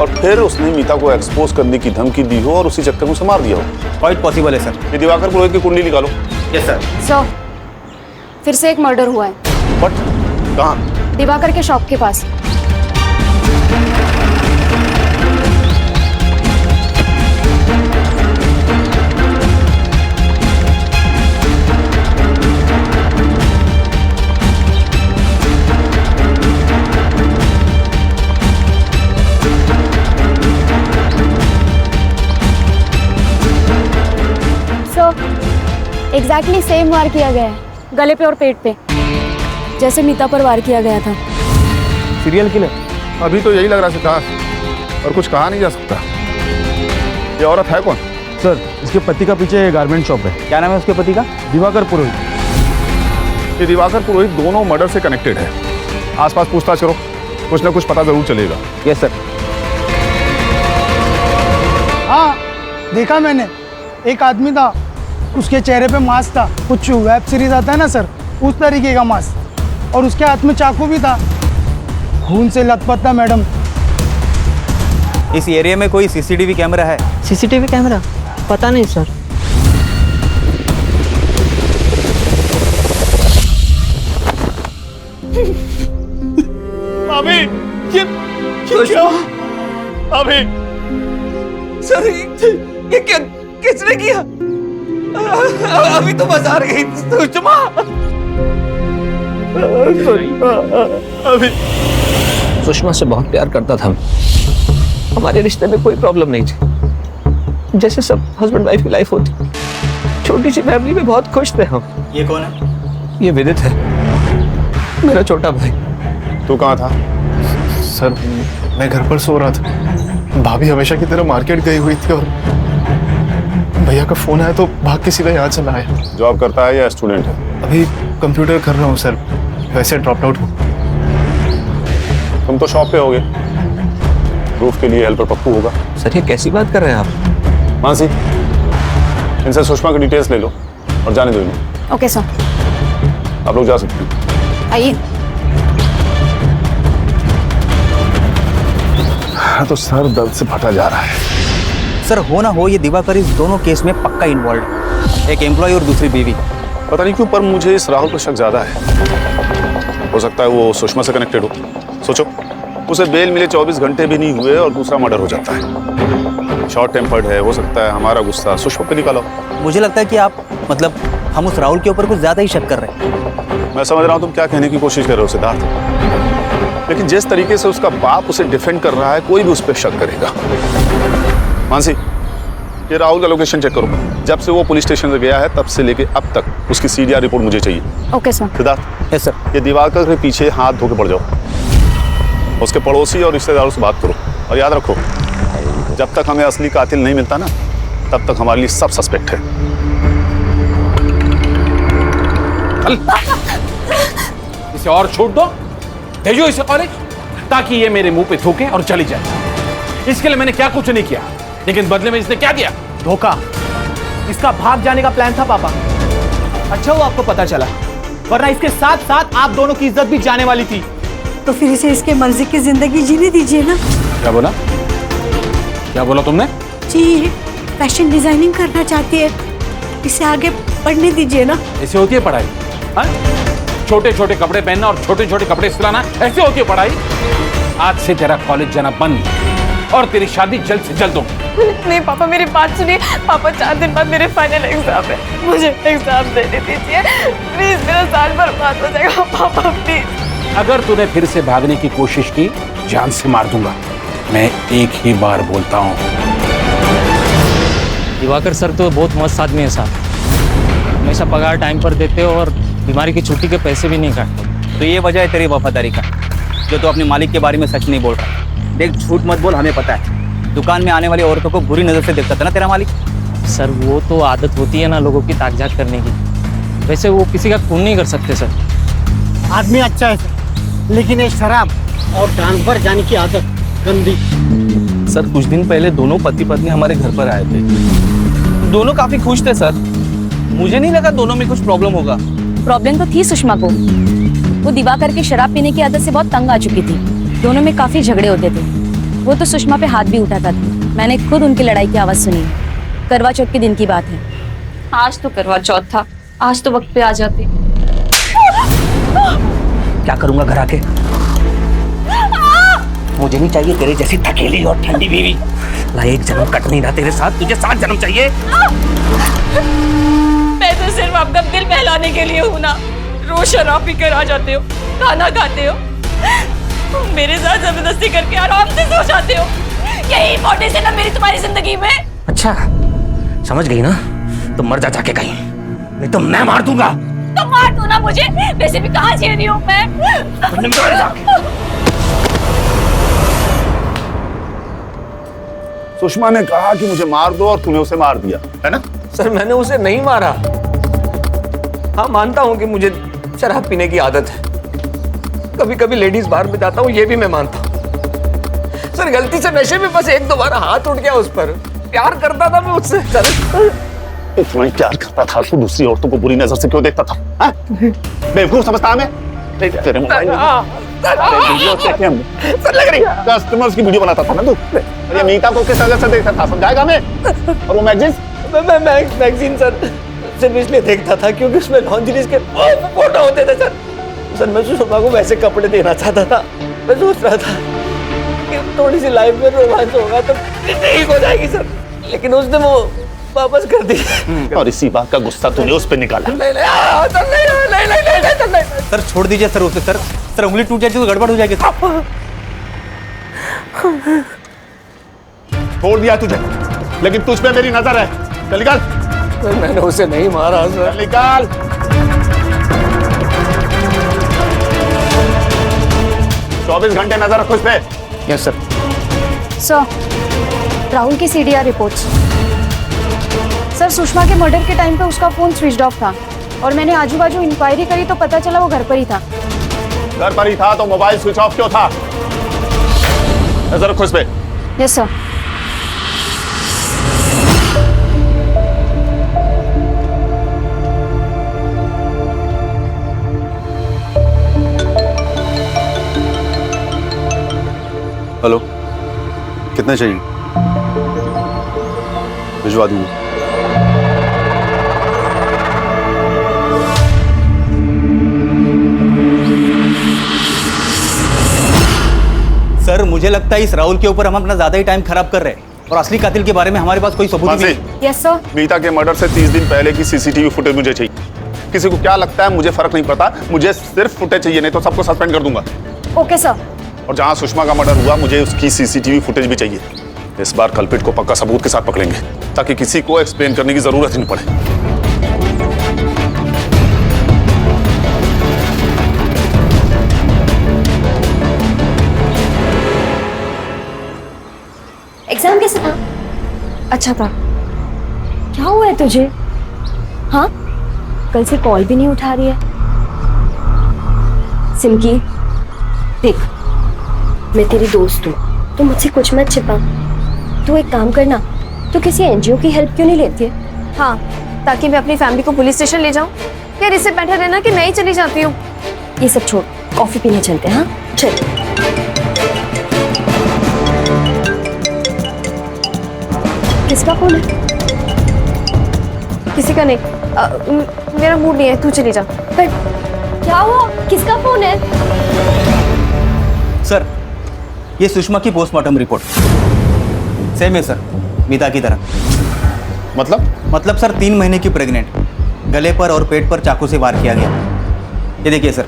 [SPEAKER 11] और फिर उसने मीता को एक्सपोज करने की धमकी दी हो और उसी चक्कर में उसे मार दिया हो।
[SPEAKER 4] क्वाइट पॉसिबल है सर।
[SPEAKER 11] ये दिवाकर पुरोहित की कुंडली निकालो।
[SPEAKER 4] Yes sir.
[SPEAKER 13] सर फिर से एक मर्डर हुआ है।
[SPEAKER 11] बट कहाँ?
[SPEAKER 13] दिवाकर के शॉप के पास। एग्जैक्टली सेम वार किया गया है, गले पे और पेट पे, जैसे मीता पर वार किया गया था।
[SPEAKER 11] Serial killer? अभी तो यही लग रहा सिद्धार्थ, और कुछ कहा नहीं जा सकता। ये औरत है कौन?
[SPEAKER 14] सर इसके पति का पीछे गारमेंट शॉप है।
[SPEAKER 4] क्या नाम है उसके पति का?
[SPEAKER 14] दिवाकर पुरोहित।
[SPEAKER 11] ये दिवाकर पुरोहित दोनों मर्डर से कनेक्टेड है। आसपास पूछताछ करो, कुछ ना कुछ पता जरूर चलेगा।
[SPEAKER 4] Yes sir.
[SPEAKER 14] हाँ देखा मैंने, एक आदमी था, उसके चेहरे पे मास्क था, कुछ वेब सीरीज आता है ना सर, उस तरीके का मास्क, और उसके हाथ में चाकू भी था, खून से लथपथ था मैडम।
[SPEAKER 4] इस एरिया में कोई सीसीटीवी कैमरा है?
[SPEAKER 10] CCTV camera? पता नहीं सर।
[SPEAKER 11] भाभी, ये
[SPEAKER 8] अभी सर ये क्या किसने किया? अभी तो बाजार गई सुषमा।
[SPEAKER 9] अभी सुषमा से बहुत प्यार करता था। हमारे रिश्ते में कोई प्रॉब्लम नहीं थी, जैसे सब हस्बैंड वाइफ की लाइफ होती। छोटी सी फैमिली में बहुत खुश थे हम।
[SPEAKER 4] ये कौन है?
[SPEAKER 9] ये विदित है, मेरा छोटा भाई।
[SPEAKER 11] तू कहाँ था?
[SPEAKER 15] सर मैं घर पर सो रहा था। भाभी हमेशा की तरह मार्केट गई हुई थी और भैया का फोन आया तो भाग के सीधा यहाँ चला आया।
[SPEAKER 11] जॉब करता है या स्टूडेंट है?
[SPEAKER 15] अभी कंप्यूटर कर रहा हूँ सर, वैसे ड्रॉप आउट हूँ।
[SPEAKER 11] तुम तो शॉप पे होगे, प्रूफ के लिए हेल्पर पप्पू होगा।
[SPEAKER 9] सर ये कैसी बात कर रहे हैं आप?
[SPEAKER 11] मानसी, इनसे सुषमा की डिटेल्स ले लो और जाने दो इन्हें।
[SPEAKER 13] Okay sir.
[SPEAKER 11] आप लोग जा सकते हैं।
[SPEAKER 13] आइए।
[SPEAKER 11] तो सर दर्द से फटा जा रहा है।
[SPEAKER 4] सर हो ना हो ये दिवाकर इस दोनों केस में पक्का इन्वॉल्व है, एक एम्प्लॉय और दूसरी बीवी।
[SPEAKER 11] पता नहीं क्यों पर मुझे इस राहुल पर शक ज्यादा है। हो सकता है वो सुषमा से कनेक्टेड हो। सोचो, उसे बेल मिले 24 घंटे भी नहीं हुए और दूसरा मर्डर हो जाता है। शॉर्ट टेम्पर्ड है, हो सकता है हमारा गुस्सा सुषमा पे निकालो।
[SPEAKER 4] मुझे लगता है कि आप मतलब हम उस राहुल के ऊपर कुछ ज्यादा ही शक कर रहे हैं।
[SPEAKER 11] मैं समझ रहा हूँ तुम क्या कहने की कोशिश कर रहे हो सिद्धार्थ, लेकिन जिस तरीके से उसका बाप उसे डिफेंड कर रहा है कोई भी उस पर शक करेगा। मानसी, ये राहुल का लोकेशन चेक करो। जब से वो पुलिस स्टेशन से गया है तब से लेके अब तक उसकी सीडीआर रिपोर्ट मुझे चाहिए।
[SPEAKER 13] Okay sir.
[SPEAKER 11] Siddharth.
[SPEAKER 4] Yes sir.
[SPEAKER 11] ये दिवाकर के पीछे हाथ धो के पड़ जाओ, उसके पड़ोसी और रिश्तेदारों से बात करो और याद रखो जब तक हमें असली कातिल नहीं मिलता ना तब तक हमारे लिए सब सस्पेक्ट है।
[SPEAKER 3] इसे और छूट दो, भेजो इसे कॉलेज ताकि ये मेरे मुंह पे थूके और चली जाए। इसके लिए मैंने क्या कुछ नहीं किया, लेकिन बदले में इसने क्या दिया?
[SPEAKER 4] धोखा। इसका भाग जाने का प्लान था पापा। अच्छा वो आपको पता चला, वरना इसके साथ साथ आप दोनों की इज्जत भी जाने वाली थी।
[SPEAKER 5] तो फिर इसे इसके मर्जी की जिंदगी जीने दीजिए ना।
[SPEAKER 3] क्या बोला? क्या बोला तुमने?
[SPEAKER 5] जी फैशन डिजाइनिंग करना चाहती है, इसे आगे पढ़ने दीजिए ना।
[SPEAKER 3] ऐसे होती है पढ़ाई? छोटे छोटे कपड़े पहनना और छोटे छोटे कपड़े सिलाना, ऐसे होती है पढ़ाई? आज से तेरा कॉलेज जाना बंद और तेरी शादी जल्द से जल्द हो।
[SPEAKER 1] नहीं पापा, मेरी बात सुनिए। पापा 4 दिन बाद मेरे फाइनल एग्जाम है, मुझे एग्जाम देने दीजिए प्लीज। मेरा साल बर्बाद हो जाएगा पापा प्लीज।
[SPEAKER 3] अगर तूने फिर से भागने की कोशिश की जान से मार दूंगा। मैं एक ही बार बोलता हूँ।
[SPEAKER 10] दिवाकर सर तो बहुत मस्त आदमी है साहब, हमेशा पगार टाइम पर देते हो और बीमारी की छुट्टी के पैसे भी नहीं काटते।
[SPEAKER 4] तो ये वजह है तेरी वफादारी का, जो तो अपने मालिक के बारे में सच नहीं बोल रहा। देख झूठ मत बोल, हमें पता है दुकान में आने वाली औरतों को बुरी नजर से देखता था ना तेरा मालिक।
[SPEAKER 10] सर वो तो आदत होती है ना लोगों की ताकझाक करने की, वैसे वो किसी का खून नहीं कर सकते सर।
[SPEAKER 14] आदमी अच्छा है सर, लेकिन ये शराब और ट्रांसफर जाने की आदत गंदी।
[SPEAKER 9] सर कुछ दिन पहले दोनों पति पत्नी हमारे घर पर आए थे, दोनों काफी खुश थे सर। मुझे नहीं लगा दोनों में कुछ प्रॉब्लम होगा।
[SPEAKER 6] प्रॉब्लम तो थी सुषमा को, वो दिवाकर के शराब पीने की आदत से बहुत तंग आ चुकी थी। दोनों में काफी झगड़े होते थे, वो तो सुषमा पे हाथ भी उठाता था। मैंने खुद उनकी लड़ाई की आवाज सुनी। करवा चौथ के दिन की बात है।
[SPEAKER 2] आज तो करवा चौथ था, आज तो वक्त पे आ जाते।
[SPEAKER 9] क्या करूंगा घर आके? मुझे नहीं चाहिए तेरे जैसी थकेली और ठंडी बीवी। ला एक जन्म कट नहीं रहा तेरे साथ, तुझे 7 जन्म चाहिए।
[SPEAKER 2] मैं तो सिर्फ आपका दिल बहलाने के लिए हूँ ना। रोज शराब पी कर आ जाते हो, खाना खाते हो, मेरे साथ जबरदस्ती करके आराम से सो जाते हो। यही इंपॉर्टेंस है ना मेरी तुम्हारी जिंदगी में।
[SPEAKER 9] अच्छा समझ गई ना, तो मर जा जाके कहीं, नहीं तो मैं मार दूंगा।
[SPEAKER 2] तो मार दो ना मुझे, वैसे भी कहाँ झेल रही हूँ मैं।
[SPEAKER 11] सुषमा ने कहा कि मुझे मार दो और तूने उसे मार दिया, है ना?
[SPEAKER 9] सर मैंने उसे नहीं मारा। हाँ मानता हूँ कि मुझे शराब पीने की आदत है, कभी कभी लेडीज बार में जाता हूँ, ये भी मैं मानता हूँ। सर गलती से नशे में बस 1-2 बार हाथ उठ गया उस पर। प्यार करता था मैं उससे।
[SPEAKER 11] इतना ही प्यार करता था तो दूसरी औरतों को बुरी नजर से क्यों देखता था? बेवकूफ समझता हमें? तेरे मोबाइल कस्टमर्स की वीडियो बनाता था ना तू। ये मीता को किस नजर से देखता था, समझाएगा हमें? और वो मैगजीन?
[SPEAKER 9] मैं मैगजीन सर सिर्फ इसलिए देखता था क्योंकि उसमें लॉन्जरीज के फोटो होते थे सर। सर मैं सुषमा को वैसे कपड़े देना चाहता था। मैं सोच रहा था
[SPEAKER 16] कि थोड़ी सी लाइफ में रोमांस होगा तो ठीक हो जाएगी सर, लेकिन उसने वो वापस कर दिया।
[SPEAKER 11] और इसी बात का गुस्सा तूने उस पे निकाला।
[SPEAKER 16] नहीं।
[SPEAKER 4] सर छोड़ दीजिए सर उसे। सर सर उंगली टूट जाएगी तो गड़बड़ हो जाएगी।
[SPEAKER 11] छोड़ दिया तुझे, लेकिन तुझ पे मेरी नजर है। चल निकाल।
[SPEAKER 16] मैंने उसे नहीं मारा सर।
[SPEAKER 11] निकाल। चौबीस घंटे नजर रखो इस पे।
[SPEAKER 4] Yes sir.
[SPEAKER 13] सर राहुल की सीडीआर रिपोर्ट्स। सर सुषमा के मर्डर के टाइम पे उसका फोन स्विच ऑफ था और मैंने आजू बाजू इंक्वायरी करी तो पता चला वो घर पर ही था।
[SPEAKER 11] घर पर ही था तो मोबाइल स्विच ऑफ क्यों था? नजर रखो इस पे।
[SPEAKER 13] Yes sir.
[SPEAKER 12] हेलो, कितने चाहिए? भिजवा दूंगा।
[SPEAKER 4] सर मुझे लगता है इस राहुल के ऊपर हम अपना ज्यादा ही टाइम खराब कर रहे हैं और असली कातिल के बारे में हमारे पास कोई सबूत नहीं है।
[SPEAKER 13] Yes sir.
[SPEAKER 11] मीता के मर्डर से 30 दिन पहले की सीसीटीवी फुटेज मुझे चाहिए। किसी को क्या लगता है मुझे फर्क नहीं पड़ता, मुझे सिर्फ फुटेज चाहिए, नहीं तो सबको सस्पेंड कर दूंगा।
[SPEAKER 13] Okay sir.
[SPEAKER 11] और जहां सुषमा का मर्डर हुआ मुझे उसकी सीसीटीवी फुटेज भी चाहिए। इस बार कल्पिट को पक्का सबूत के साथ पकड़ेंगे ताकि किसी को एक्सप्लेन करने की जरूरत ही नहीं पड़े।
[SPEAKER 6] एग्जाम कैसा था?
[SPEAKER 13] अच्छा था।
[SPEAKER 6] क्या हुआ है तुझे? हाँ, कल से कॉल भी नहीं उठा रही है। सिमकी देख, मैं तेरी दोस्त हूँ, तो मुझसे कुछ मत छिपा। तू एक काम करना, तू किसी एनजीओ की हेल्प क्यों नहीं लेती है?
[SPEAKER 1] हाँ, ताकि मैं अपनी फैमिली को पुलिस स्टेशन ले जाऊं। यार इससे बेटर है ना कि मैं ही चली जाती हूँ।
[SPEAKER 6] ये सब छोड़, कॉफी पीने चलते हैं। हाँ चल। किसका फोन है?
[SPEAKER 1] किसी का नहीं। मेरा मूड नहीं है, तू चली जा।
[SPEAKER 6] पर क्या हुआ? किसका फोन है?
[SPEAKER 4] सर ये सुषमा की पोस्टमार्टम रिपोर्ट सेम है सर, मीता की तरह।
[SPEAKER 11] मतलब
[SPEAKER 4] सर 3 महीने की प्रेग्नेंट, गले पर और पेट पर चाकू से वार किया गया। ये देखिए सर,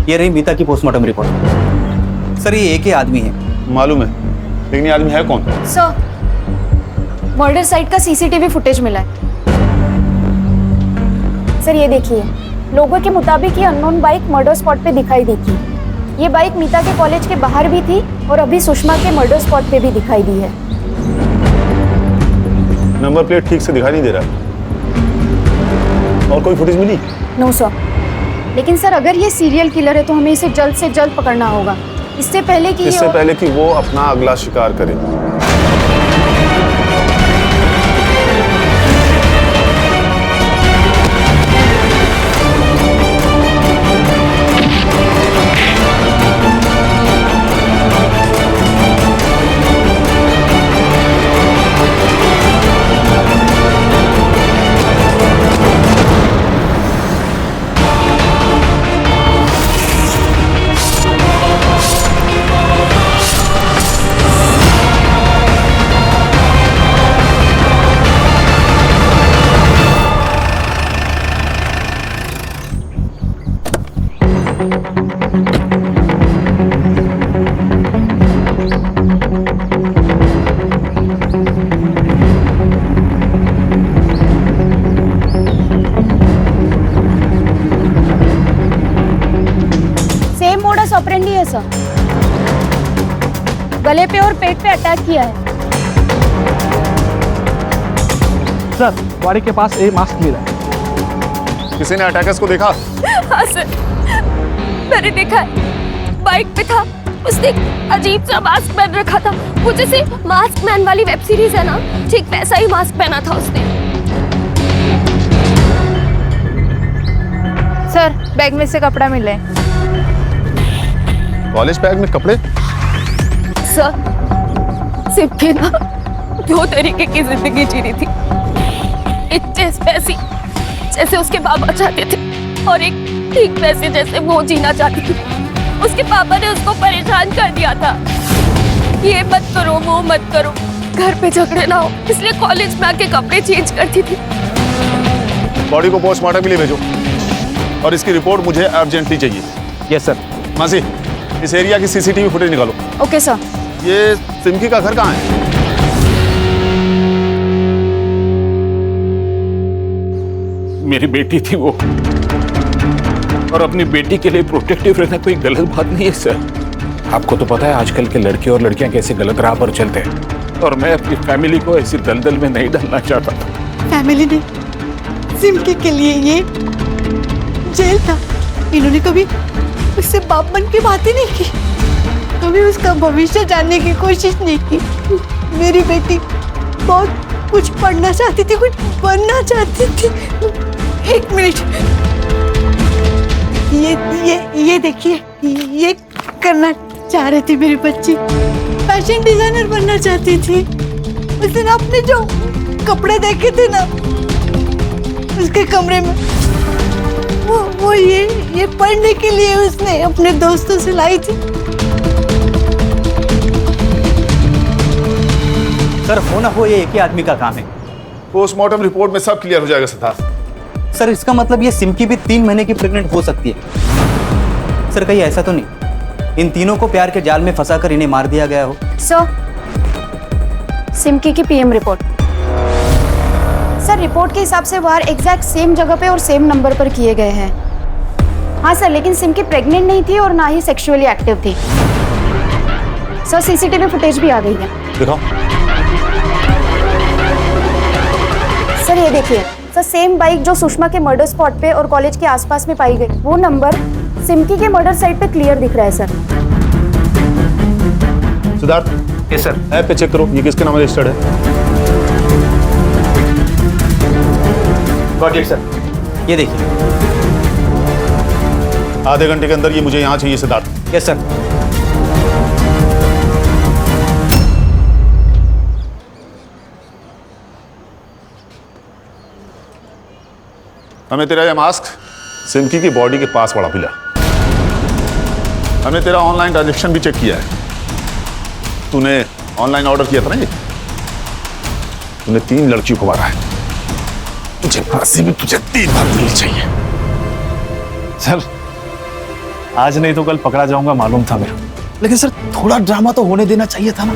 [SPEAKER 4] ये रही मीता की पोस्टमार्टम रिपोर्ट। सर ये एक ही आदमी है।
[SPEAKER 11] मालूम है, लेकिन ये आदमी है कौन?
[SPEAKER 13] सर मर्डर साइट का सीसीटीवी फुटेज मिला है। सर ये देखिए, लोगों के मुताबिक ये अननोन बाइक मर्डर स्पॉट पे दिखाई दी थी। ये बाइक मीता के कॉलेज के बाहर भी थी और अभी सुषमा के मर्डर स्पॉट पे भी दिखाई दी है।
[SPEAKER 11] नंबर प्लेट ठीक से दिखाई नहीं दे रहा। और कोई फुटेज मिली?
[SPEAKER 13] नो सर, लेकिन सर अगर ये सीरियल किलर है तो हमें इसे जल्द से जल्द पकड़ना होगा, इससे पहले कि
[SPEAKER 11] वो अपना अगला शिकार करे।
[SPEAKER 13] ऑपरेंडी है सर, गले पे और पेट पे अटैक किया है।
[SPEAKER 14] सर वाड़ी के पास एक मास्क मिला है।
[SPEAKER 11] किसी ने अटैकर्स को देखा?
[SPEAKER 2] हाँ सर, मैंने देखा है, बाइक पे था, उसने अजीब सा मास्क पहन रखा था। वो जैसे मास्क मैन वाली वेब सीरीज है ना, ठीक वैसा ही मास्क पहना था उसने।
[SPEAKER 1] सर बैग में से कपड़ा मिला है।
[SPEAKER 11] कॉलेज बैग में कपड़े?
[SPEAKER 2] सर सिर्फ ना 2 तरीके की जिंदगी जी रही थी, एक वैसी जैसे उसके बाबा चाहते थे और एक ठीक वैसे जैसे वो जीना चाहती थी। उसके पापा ने उसको परेशान कर दिया था।
[SPEAKER 1] ये मत करो, वो मत करो, घर पे झगड़े ना हो, इसलिए कॉलेज में आके कपड़े चेंज करती थी।
[SPEAKER 11] बॉडी को पोस्टमार्टम के लिए भेजो और इसकी रिपोर्ट मुझे अर्जेंटली चाहिए।
[SPEAKER 4] Yes sir.
[SPEAKER 11] मासी, इस एरिया की सीसीटीवी फुटेज निकालो।
[SPEAKER 13] Okay sir.
[SPEAKER 11] ये सिमकी का घर कहाँ है?
[SPEAKER 3] मेरी बेटी थी वो, और अपनी बेटी के लिए प्रोटेक्टिव रहना कोई गलत बात नहीं है सर। आपको तो पता है आजकल के लड़के और लड़कियां कैसे गलत राह पर चलते हैं, और मैं अपनी फैमिली को ऐसी दलदल में नहीं डालना चाहता था।
[SPEAKER 5] फैमिली ने सिमकी के लिए ये जेल था। इन्होंने कभी उससे बाप बन की बात ही नहीं की, कभी उसका भविष्य जानने की कोशिश नहीं की। मेरी बेटी बहुत कुछ पढ़ना चाहती थी, कुछ बनना चाहती थी। एक मिनट, ये देखिए, ये करना चाह रही थी मेरी बच्ची। फैशन डिजाइनर बनना चाहती थी। उस दिन आपने जो कपड़े देखे थे ना उसके कमरे में, वो ये पढ़ने के लिए उसने अपने दोस्तों से लाई थी।
[SPEAKER 4] सर, हो ना हो ये एक ही आदमी का काम है।
[SPEAKER 11] पोस्टमार्टम रिपोर्ट में सब क्लियर हो जाएगा सिद्धार्थ।
[SPEAKER 4] सर, इसका मतलब ये सिमकी भी 3 महीने की प्रेग्नेंट हो सकती है। सर, कहीं ऐसा तो नहीं इन तीनों को प्यार के जाल में फंसाकर इन्हें मार दिया गया हो?
[SPEAKER 13] सर, सिमकी की पीएम रिपोर्ट। सर, रिपोर्ट के हिसाब से वार एग्जैक्ट सेम जगह पे और सेम नंबर पर किए गए हैं। हाँ सर, लेकिन सिमकी प्रेग्नेंट नहीं थी और ना ही सेक्सुअली एक्टिव थी। सर, सीसीटीवी फुटेज भी आ गई है।
[SPEAKER 11] दिखाओ।
[SPEAKER 13] सर, ये देखिए सर, सेम बाइक जो सुषमा के मर्डर स्पॉट पे और कॉलेज के आसपास में पाई गई, वो नंबर सिमकी के मर्डर साइट पे क्लियर दिख रहा है sir.
[SPEAKER 11] Siddharth.
[SPEAKER 4] Yes sir.
[SPEAKER 11] App पे चेक करो ये किसके नाम रजिस्टर्ड है।
[SPEAKER 4] Got it sir. ये देखिए।
[SPEAKER 11] आधे घंटे के अंदर ये मुझे यहाँ चाहिए सिद्धार्थ।
[SPEAKER 4] Yes sir.
[SPEAKER 11] हमें तेरा ये मास्क सिमकी की बॉडी के पास पड़ा मिला। हमने तेरा ऑनलाइन ट्रांजैक्शन भी चेक किया है। तूने ऑनलाइन ऑर्डर किया था ना ये? तूने 3 लड़कियों को मारा है। तुझे फांसी भी तुझे 3 बार मिलनी चाहिए।
[SPEAKER 15] सर, आज नहीं तो कल पकड़ा जाऊंगा मालूम था मेरे, लेकिन सर थोड़ा ड्रामा तो होने देना चाहिए था ना।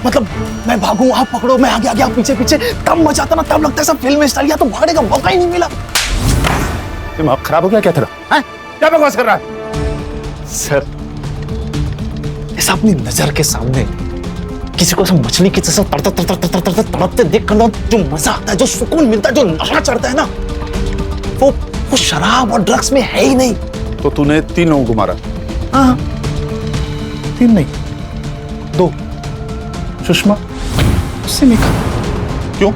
[SPEAKER 15] मतलब मैं भागूं, आप पकड़ो, मैं आगे आगे, आप पीछे पीछे, तब मजा आता ना, तब लगता है सब फिल्म स्टाइल। या तो भागने का मौका ही नहीं मिला।
[SPEAKER 11] दिमाग खराब हो गया क्या तेरा? क्या बकवास कर रहा है?
[SPEAKER 15] सर, ऐसा अपनी नजर के सामने किसी को मछली की जैसा तड़पते देख कर जो मजा आता है, जो सुकून मिलता है, जो नशा चढ़ता है ना, वो शराब और ड्रग्स में है ही नहीं।
[SPEAKER 11] तो तूने 3 लोगों को मारा?
[SPEAKER 15] हाँ, 3 नहीं, 2। सुषमा, सिमिका। क्यों?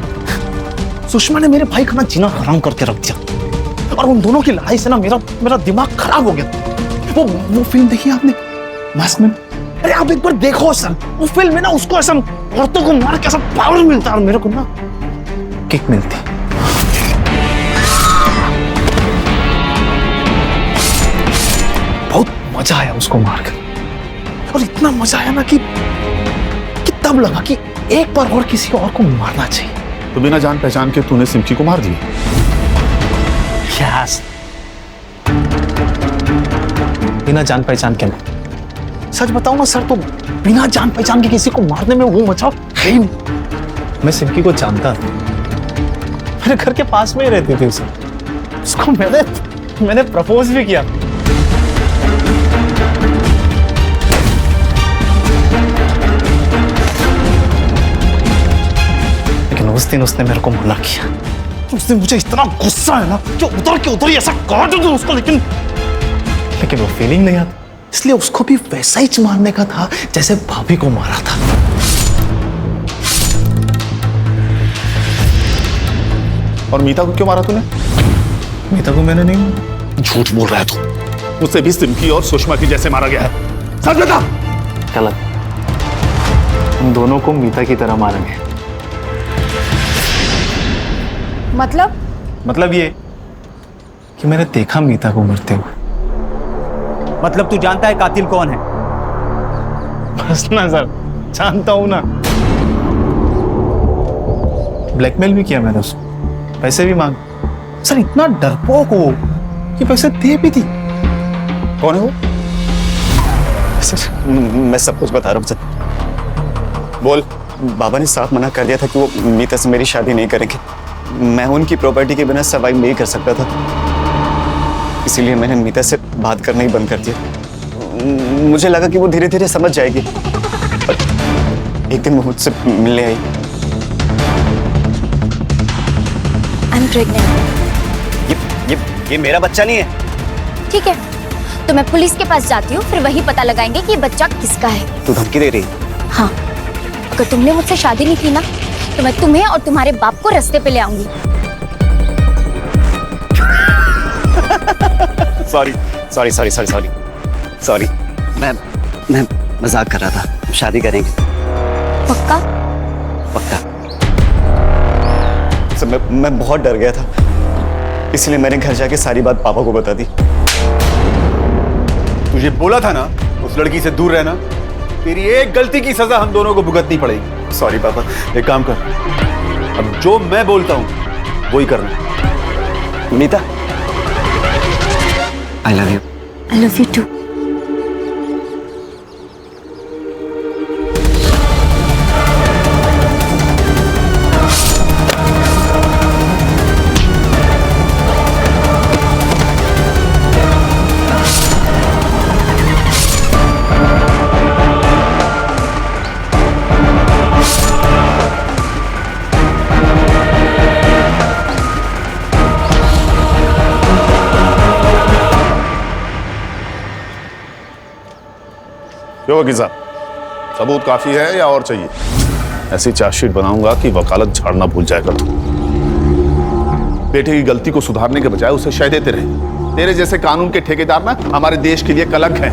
[SPEAKER 15] सुषमा ने मेरे भाई का ना जीना हराम करके रख दिया, और उन दोनों की लड़ाई से ना मेरा दिमाग खराब हो गया। वो फिल्म देखी आपने, मास्क मैन? अरे आप एक बार देखो सर, वो फिल्म में ना उसको ऐसा औरतों को मार के ऐसा पावर मिलता है, और मेरे को ना किक मिलती। बहुत मजा आया उसको मारकर, और इतना मजा आया ना कि तब लगा कि एक बार और किसी और को मारना चाहिए।
[SPEAKER 11] तो बिना जान पहचान के तूने सिमकी को मार दिया?
[SPEAKER 15] यस, बिना जान पहचान के नहीं। सच बताऊं ना सर, तो बिना जान पहचान के किसी को मारने में वो मजा है ही नहीं। मैं सिमकी को जानता था, मेरे घर के पास में ही रहती थी उसे। उसको मैंने प्रपोज भी किया। लेकिन उस दिन उसने मेरे को मना किया। उस दिन मुझे इतना गुस्सा है ना कि उधर के उधर ही ऐसा काट दूं उसको, लेकिन वो फीलिंग नहीं आती। इसलिए उसको भी वैसा ही मारने का था जैसे भाभी को मारा था।
[SPEAKER 11] और मीता को क्यों मारा तूने?
[SPEAKER 15] मीता को मैंने नहीं मारा।
[SPEAKER 11] झूठ बोल रहा है तू। मुझसे भी सिमकी और सुषमा की जैसे मारा गया है। सच बता।
[SPEAKER 15] गलत। उन दोनों को मीता की तरह मारा गया। मतलब ये कि मैंने देखा मीता को मरते हुए।
[SPEAKER 4] मतलब तू जानता है कातिल कौन है?
[SPEAKER 15] बस ना सर, जानता हूं ना। ब्लैकमेल भी किया मैंने उसको, पैसे भी मांगे। सर इतना डरपोक हो कि पैसे दे भी दी।
[SPEAKER 8] कौन है वो? सर मैं सब कुछ बता रहा हूँ सर।
[SPEAKER 15] बोल।
[SPEAKER 8] बाबा ने साफ मना कर दिया था कि वो मीता से मेरी शादी नहीं करेंगे। मैं उनकी प्रॉपर्टी के बिना सर्वाइव नहीं कर सकता था, इसीलिए मैंने मीता से बात करना ही बंद कर दिया। मुझे लगा कि वो धीरे धीरे समझ जाएगी। एक दिन वो मुझसे मिलने आई।
[SPEAKER 6] I am pregnant.
[SPEAKER 8] ये मेरा बच्चा नहीं है।
[SPEAKER 6] ठीक है, तो मैं पुलिस के पास जाती हूँ, फिर वही पता लगाएंगे कि ये बच्चा किसका है।
[SPEAKER 8] तू धमकी दे रही है?
[SPEAKER 6] हाँ, अगर तुमने मुझसे शादी नहीं की ना, तो मैं तुम्हें और तुम्हारे बाप को रास्ते पे ले आऊंगी।
[SPEAKER 8] Sorry sorry sorry sorry sorry sorry, मैं मजाक कर रहा था। शादी करेंगे।
[SPEAKER 6] पक्का?
[SPEAKER 8] पक्का। सर मैं बहुत डर गया था, इसलिए मैंने घर जाके सारी बात पापा को बता दी।
[SPEAKER 12] तुझे बोला था ना उस लड़की से दूर रहना। तेरी एक गलती की सजा हम दोनों को भुगतनी पड़ेगी।
[SPEAKER 8] सॉरी पापा।
[SPEAKER 12] एक काम कर, अब जो मैं बोलता हूं वही करना।
[SPEAKER 8] Meeta, I love you.
[SPEAKER 6] I love you too.
[SPEAKER 11] क्यों वकील साहब, सबूत काफी है या और चाहिए? ऐसी चार्जशीट बनाऊंगा कि वकालत झाड़ना भूल जाएगा तू। बेटे की गलती को सुधारने के बजाय उसे शह देते रहे। तेरे जैसे कानून के ठेकेदार ना हमारे देश के लिए कलंक हैं।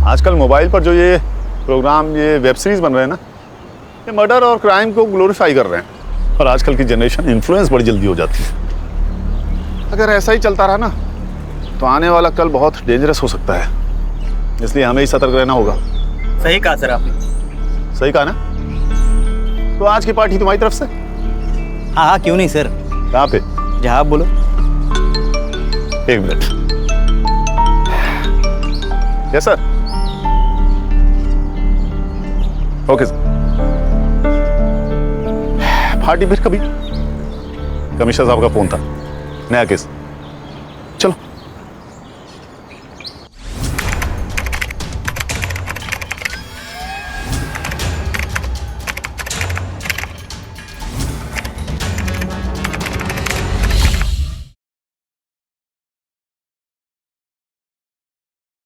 [SPEAKER 11] आजकल मोबाइल पर जो ये प्रोग्राम, ये वेब सीरीज बन रहे हैं ना, ये मर्डर और क्राइम को ग्लोरीफाई कर रहे हैं। और आजकल की जनरेशन इन्फ्लुएंस बड़ी जल्दी हो जाती है। अगर ऐसा ही चलता रहा ना तो आने वाला कल बहुत डेंजरस हो सकता है, इसलिए हमें ही सतर्क रहना होगा।
[SPEAKER 4] सही कहा सर आपने।
[SPEAKER 11] सही कहा ना? तो आज की पार्टी तुम्हारी तरफ से?
[SPEAKER 4] हाँ हाँ, क्यों नहीं सर।
[SPEAKER 11] कहाँ पे?
[SPEAKER 4] जहाँ आप बोलो।
[SPEAKER 11] एक minute. Yes sir. Okay sir. Party फिर कभी? कमिश्नर साहब का फोन था, नया केस। चलो।